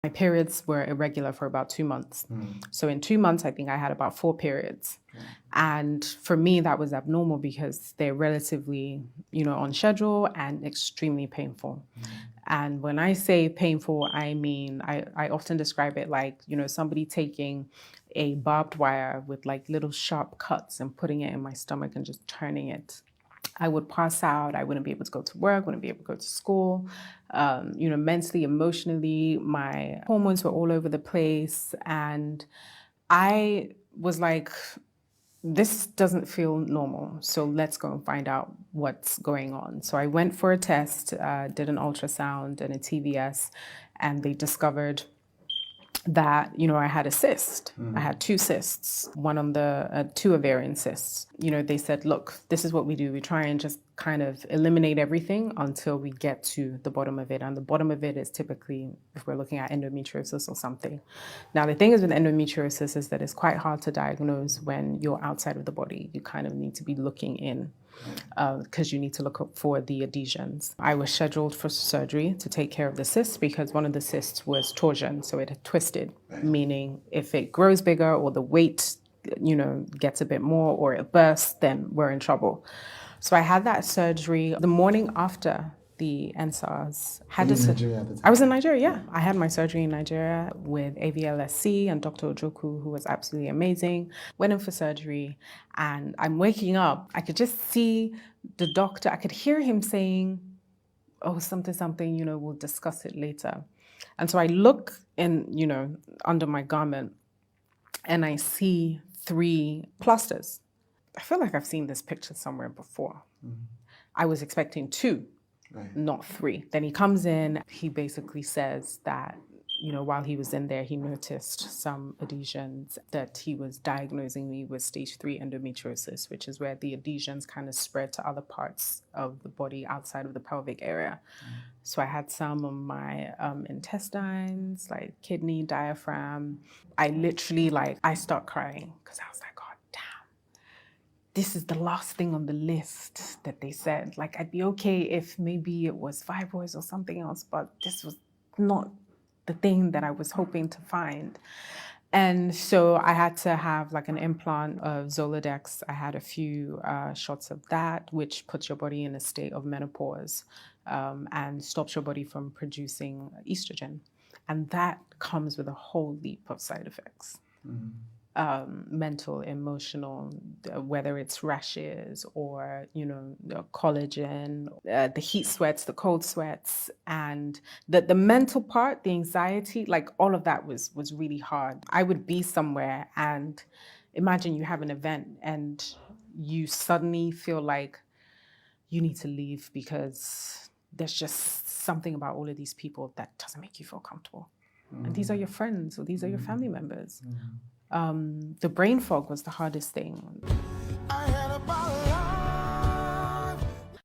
My periods were irregular for about 2 months. So in 2 months, I think I had about 4 periods. And for me, that was abnormal because they're relatively, on schedule and extremely painful. And when I say painful, I mean, I often describe it like, somebody taking a barbed wire with like little sharp cuts and putting it in my stomach and just turning it. I would pass out. I wouldn't be able to go to work, wouldn't be able to go to school. Mentally, emotionally, my hormones were all over the place. And I was like, this doesn't feel normal. So let's go and find out what's going on. So I went for a test, did an ultrasound and a TVS, and they discovered that, I had a cyst. I had 2 cysts, one on the 2 ovarian cysts. They said, look, this is what we do. We try and just kind of eliminate everything until we get to the bottom of it. And the bottom of it is typically, if we're looking at endometriosis or something. Now, the thing is with endometriosis is that it's quite hard to diagnose when you're outside of the body. You kind of need to be looking in, because you need to look up for the adhesions. I was scheduled for surgery to take care of the cyst because one of the cysts was torsion, so it had twisted, meaning if it grows bigger or the weight, gets a bit more or it bursts, then we're in trouble. So I had that surgery the morning after the NSARS. I was in Nigeria, yeah. I had my surgery in Nigeria with AVLSC and Dr. Ojoku, who was absolutely amazing. Went in for surgery and I'm waking up. I could just see the doctor. I could hear him saying, oh, something, we'll discuss it later. And so I look in, under my garment and I see 3 plasters. I feel like I've seen this picture somewhere before. I was expecting 2. Right. Not 3. Then he comes in, he basically says that, while he was in there, he noticed some adhesions, that he was diagnosing me with stage 3 endometriosis, which is where the adhesions kind of spread to other parts of the body outside of the pelvic area. So I had some on my intestines, like kidney, diaphragm. I literally, I start crying because I was like, this is the last thing on the list that they said. I'd be okay if maybe it was fibroids or something else, but this was not the thing that I was hoping to find. And so I had to have an implant of Zoladex. I had a few shots of that, which puts your body in a state of menopause and stops your body from producing estrogen. And that comes with a whole leap of side effects. Mental, emotional, whether it's rashes or, collagen, the heat sweats, the cold sweats, and the mental part, the anxiety, all of that was really hard. I would be somewhere and imagine you have an event and you suddenly feel like you need to leave because there's just something about all of these people that doesn't make you feel comfortable. And these are your friends or these are your family members. The brain fog was the hardest thing. I had about